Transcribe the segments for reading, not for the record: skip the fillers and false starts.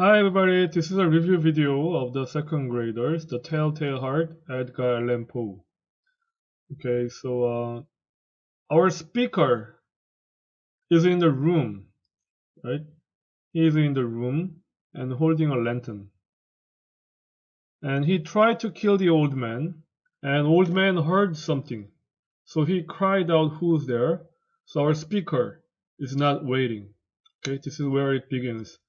Hi everybody, this is a review video of the second graders, The Telltale Heart, Edgar Allan Poe. Okay, so our speaker is in the room, right? He is in the room and holding a lantern. And he tried to kill the old man, and old man heard something. So he cried out, "Who's there?" So our speaker is not waiting. Okay, this is where it begins.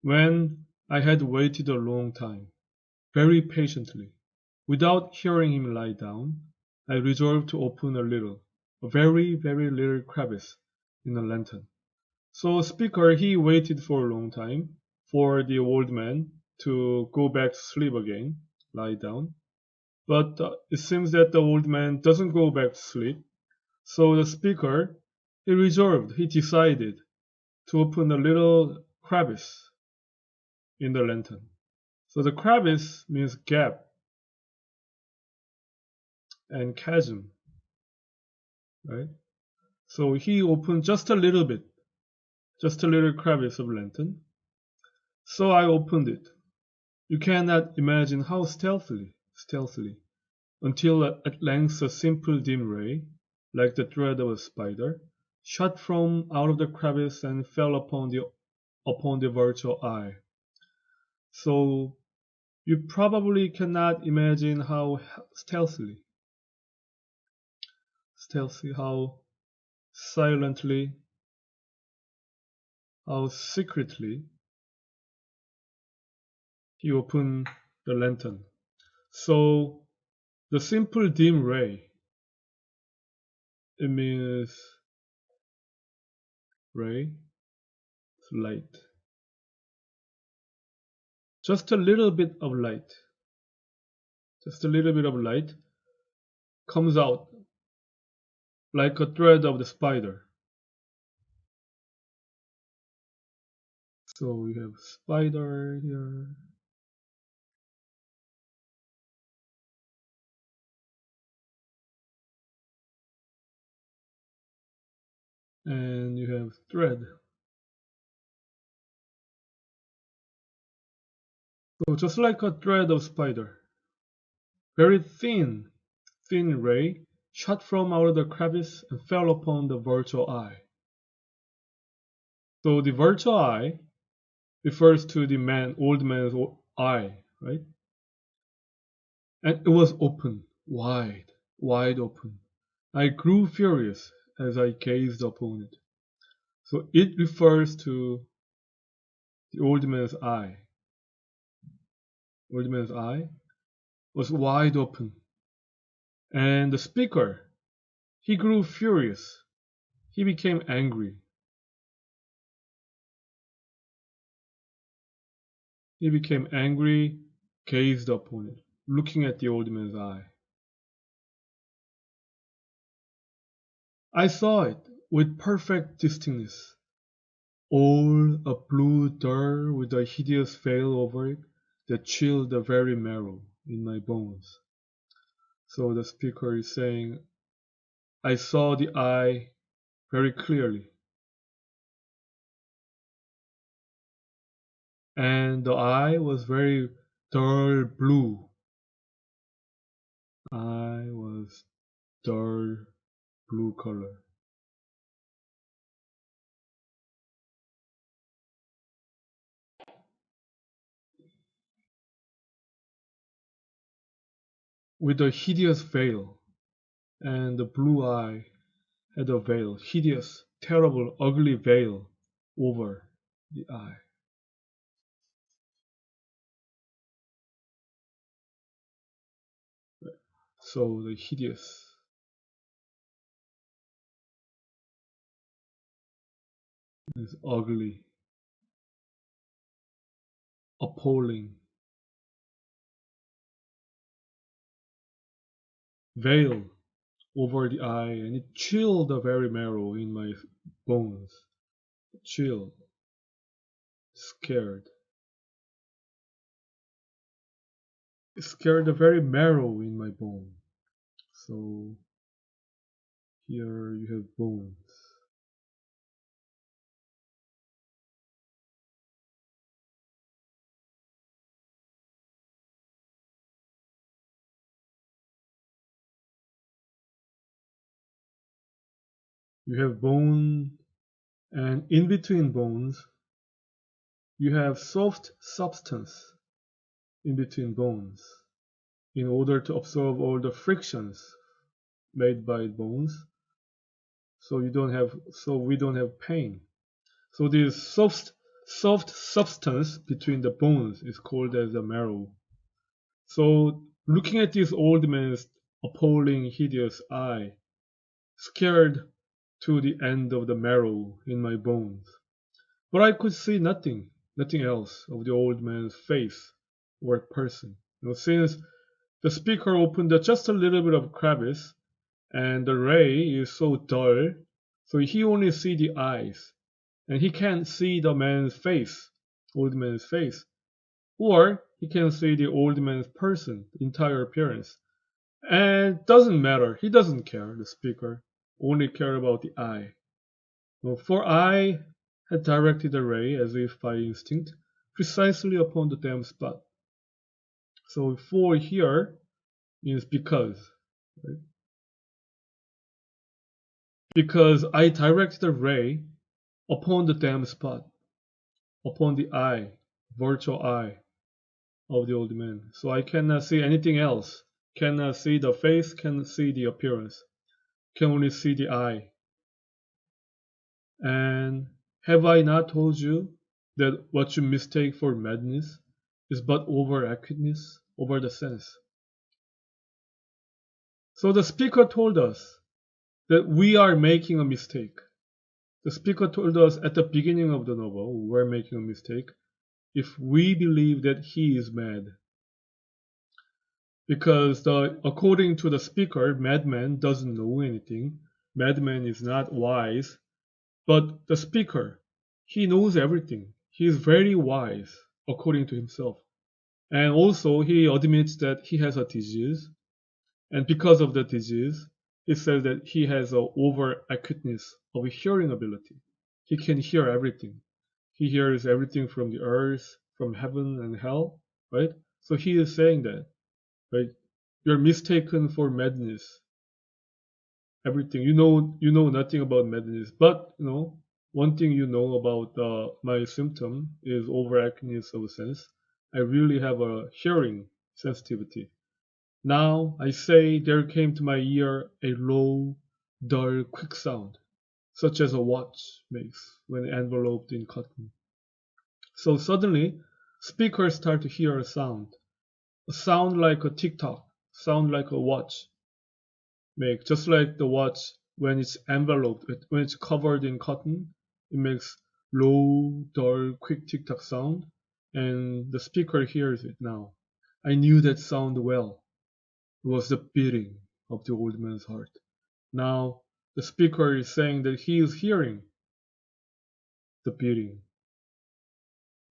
When I had waited a long time, very patiently, without hearing him lie down, I resolved to open a very, very little crevice in the lantern. So speaker, he waited for a long time for the old man to go back to sleep again, lie down. But it seems that the old man doesn't go back to sleep. So the speaker, he decided to open a little crevice in the lantern. So the crevice means gap and chasm, right? So he opened just a little bit, just a little crevice of lantern. So I opened it. You cannot imagine how stealthily, until at length a simple dim ray, like the thread of a spider, shot from out of the crevice and fell upon the virtual eye. So you probably cannot imagine how stealthy, how silently, how secretly he opened the lantern. So the simple dim ray, it means ray, light. Just a little bit of light, comes out like a thread of the spider. So we have spider here. And you have thread. So just like a thread of spider, very thin ray shot from out of the crevice and fell upon the virtual eye. So the virtual eye refers to the old man's eye, right? And it was open, wide open. I grew furious as I gazed upon it. So it refers to the old man's eye. Old man's eye was wide open. And the speaker, he grew furious. He became angry. He became angry, gazed upon it, looking at the old man's eye. I saw it with perfect distinctness, all a blue blur with a hideous veil over it that chilled the very marrow in my bones. So the speaker is saying, I saw the eye very clearly. And the eye was very dull blue. Eye was dull blue color. With a hideous veil. And the blue eye had a veil, hideous, terrible, ugly veil over the eye. So the hideous is ugly, appalling. Veil over the eye, and it chilled the very marrow in my bones. Chill, scared. It scared the very marrow in my bone. So here you have bones. You have bone, and in between bones, you have soft substance in between bones in order to absorb all the frictions made by bones, so we don't have pain. So this soft substance between the bones is called as the marrow. So looking at this old man's appalling, hideous eye, scared to the end of the marrow in my bones. But I could see nothing else of the old man's face or person. Since the speaker opened just a little bit of crevice, and the ray is so dull, so he only see the eyes, and he can't see the man's face, old man's face, or he can see the old man's person, entire appearance. And it doesn't matter. He doesn't care, the speaker, only care about the eye. For I had directed the ray, as if by instinct, precisely upon the damn spot. So for here means because. Right? Because I directed the ray upon the damn spot, upon the eye, virtual eye of the old man. So I cannot see anything else. Cannot see the face, cannot see the appearance. Can only see the eye. And have I not told you that what you mistake for madness is but over acuteness, over the sense? So the speaker told us that we are making a mistake. The speaker told us at the beginning of the novel we're making a mistake if we believe that he is mad. Because according to the speaker, madman doesn't know anything. Madman is not wise. But the speaker, he knows everything. He is very wise, according to himself. And also, he admits that he has a disease. And because of the disease, he says that he has an over acuteness of hearing ability. He can hear everything. He hears everything from the earth, from heaven and hell, right? So he is saying that, right? You're mistaken for madness. Everything you know nothing about madness, but one thing you know about my symptom is overacuteness of sense. I really have a hearing sensitivity. Now I say there came to my ear a low, dull, quick sound, such as a watch makes when enveloped in cotton. So suddenly, speakers start to hear a sound like a tick-tock, sound like a watch make, just like the watch when it's enveloped, when it's covered in cotton, it makes low, dull, quick tick-tock sound, and the speaker hears it now. I knew that sound well. It was the beating of the old man's heart. Now the speaker is saying that he is hearing the beating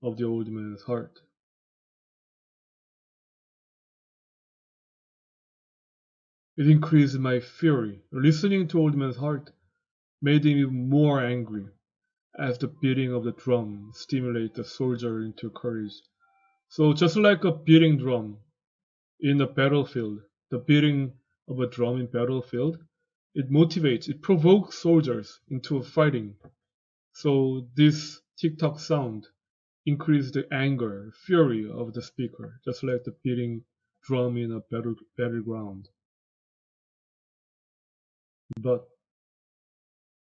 of the old man's heart. It increased my fury. Listening to old man's heart made him even more angry, as the beating of the drum stimulates the soldier into courage. So just like a beating drum in a battlefield, the beating of a drum in battlefield, it provokes soldiers into fighting. So this tick-tock sound increased the anger, fury of the speaker, just like the beating drum in a battleground. But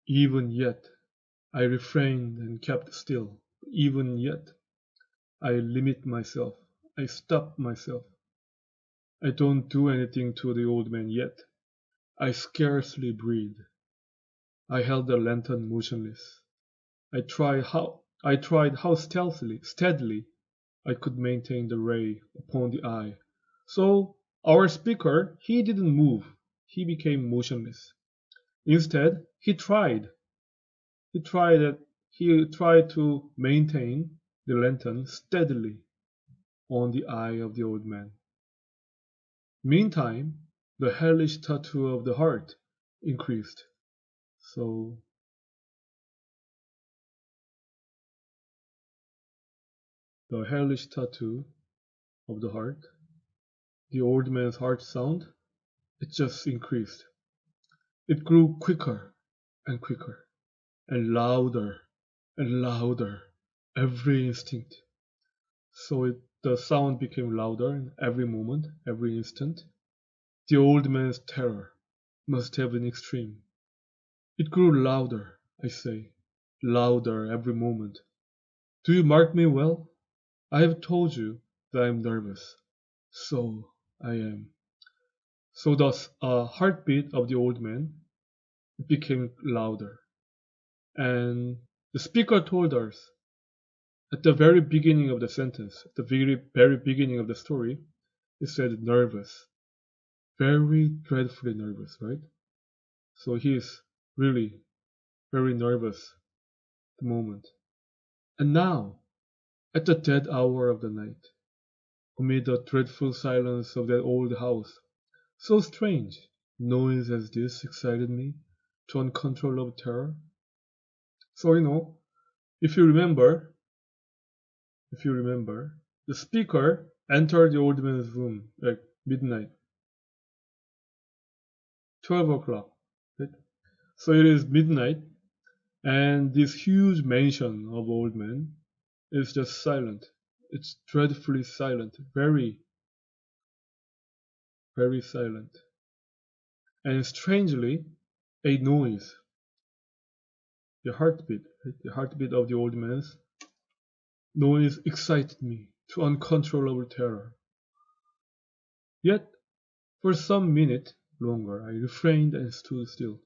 even yet, I refrained and kept still. Even yet, I limit myself. I stop myself. I don't do anything to the old man yet. I scarcely breathe. I held the lantern motionless. I tried how steadily I could maintain the ray upon the eye. So our speaker, he didn't move. He became motionless. Instead, He tried he tried to maintain the lantern steadily on the eye of the old man. Meantime, the hellish tattoo of the heart increased. So the hellish tattoo of the heart, the old man's heart sound, it just increased. It grew quicker and quicker, and louder and louder every instinct. So the sound became louder every moment, every instant. The old man's terror must have been extreme. It grew louder, I say, louder every moment. Do you mark me well? I have told you that I am nervous. So I am. So the heartbeat of the old man became louder. And the speaker told us at the very beginning of the sentence, at the very beginning of the story, he said nervous. Very dreadfully nervous, right? So he is really very nervous at the moment. And now, at the dead hour of the night, amid the dreadful silence of that old house, so strange, noise as this excited me to uncontrollable terror. So if you remember, the speaker entered the old man's room at midnight, 12 o'clock. Right? So it is midnight, and this huge mansion of old man is just silent. It's dreadfully silent, very, very silent. And strangely, a noise, the heartbeat, right? The heartbeat of the old man's noise excited me to uncontrollable terror. Yet, for some minute longer, I refrained and stood still.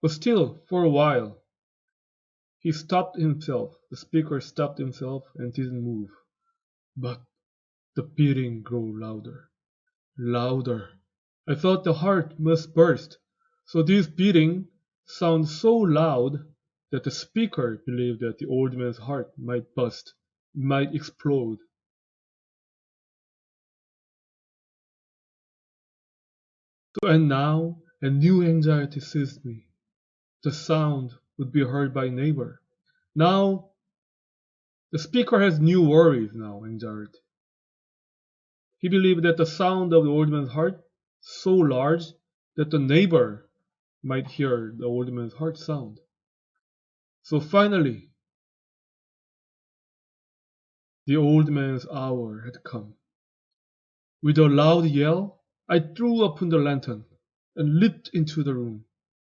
But still, for a while, he stopped himself. The speaker stopped himself and didn't move. But the beating grew louder, louder. I thought the heart must burst. So this beating sounded so loud that the speaker believed that the old man's heart might burst, might explode. And now a new anxiety seized me. The sound would be heard by a neighbor. Now the speaker has new worries now, anxiety. He believed that the sound of the old man's heart so large that the neighbor might hear the old man's heart sound. So finally, the old man's hour had come. With a loud yell, I threw open the lantern and leaped into the room.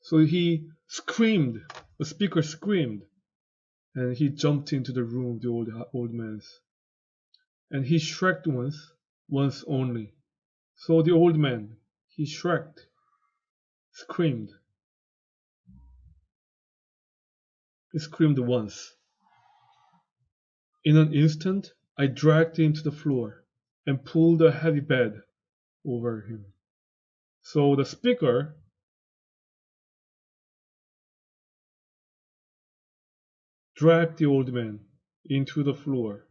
So he screamed, the speaker screamed, and he jumped into the room, the old man's. And he shrieked once only. So the old man, he shrieked, screamed. He screamed once. In an instant, I dragged him to the floor and pulled a heavy bed over him. So the speaker dragged the old man into the floor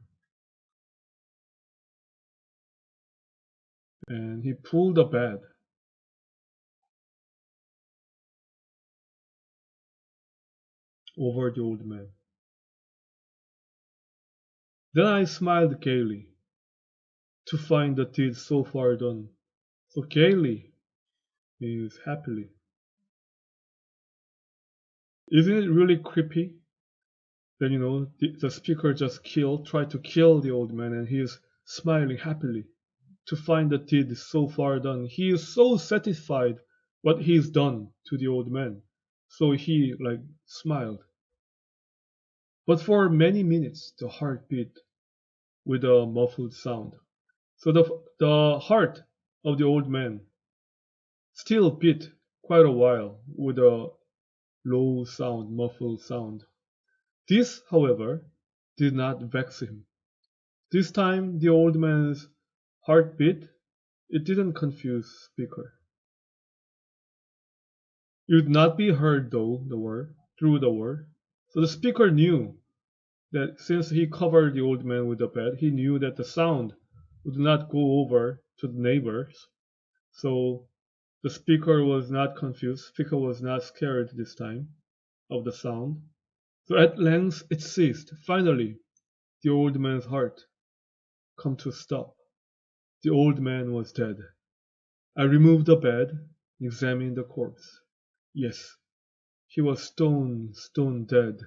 and he pulled a bed over the old man. Then I smiled gaily to find the deed so far done. So gaily means happily. Isn't it really creepy? Then the speaker just tried to kill the old man, and he is smiling happily to find the deed so far done. He is so satisfied what he's done to the old man, so he smiled. But for many minutes the heart beat with a muffled sound. So the heart of the old man still beat quite a while with a low sound, muffled sound. This, however, did not vex him. This time the old man's heartbeat, it didn't confuse speaker. It would not be heard through the word. So the speaker knew that since he covered the old man with the bed, he knew that the sound would not go over to the neighbors. So the speaker was not confused. Speaker was not scared this time of the sound. So at length it ceased. Finally, the old man's heart come to stop. The old man was dead. I removed the bed, examined the corpse. Yes, He was stone dead.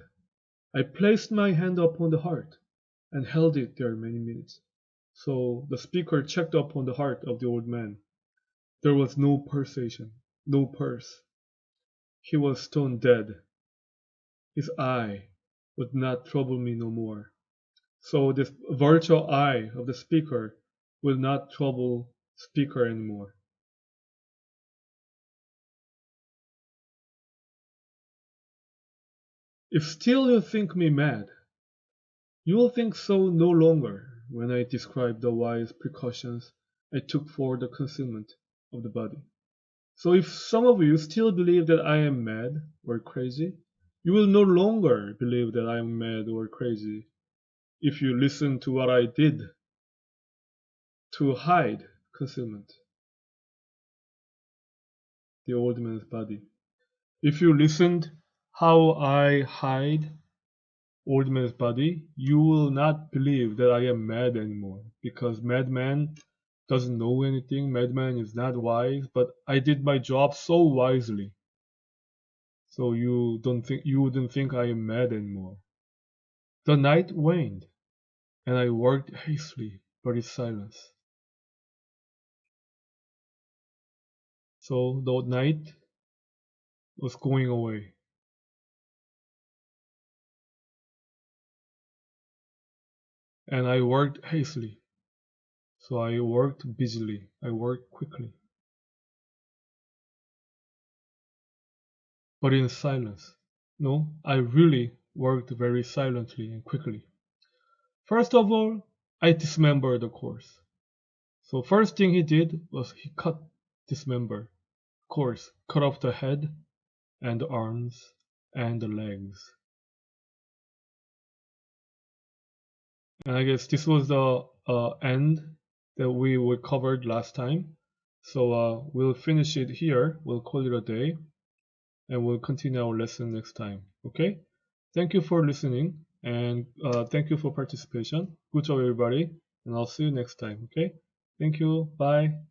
I placed my hand upon the heart and held it there many minutes. So the speaker checked upon the heart of the old man. There was no pulsation, no pulse. He was stone dead. His eye would not trouble me no more. So this virtual eye of the speaker will not trouble speaker anymore. If still you think me mad, you will think so no longer when I describe the wise precautions I took for the concealment of the body. So if some of you still believe that I am mad or crazy, you will no longer believe that I am mad or crazy if you listen to what I did to hide concealment, the old man's body. If you listened how I hide old man's body, you will not believe that I am mad anymore, because madman doesn't know anything, madman is not wise, but I did my job so wisely. So you wouldn't think I am mad anymore. The night waned, and I worked hastily, but in silence. So the night was going away. And I worked hastily. So I worked busily. I worked quickly. But in silence. No, I really worked very silently and quickly. First of all, I dismembered the corpse. So first thing he did was he dismembered corpse, cut off the head and the arms and the legs. And I guess this was the end that we covered last time. So we'll finish it here. We'll call it a day. And we'll continue our lesson next time. Okay? Thank you for listening. And thank you for participation. Good job, everybody. And I'll see you next time. Okay? Thank you. Bye.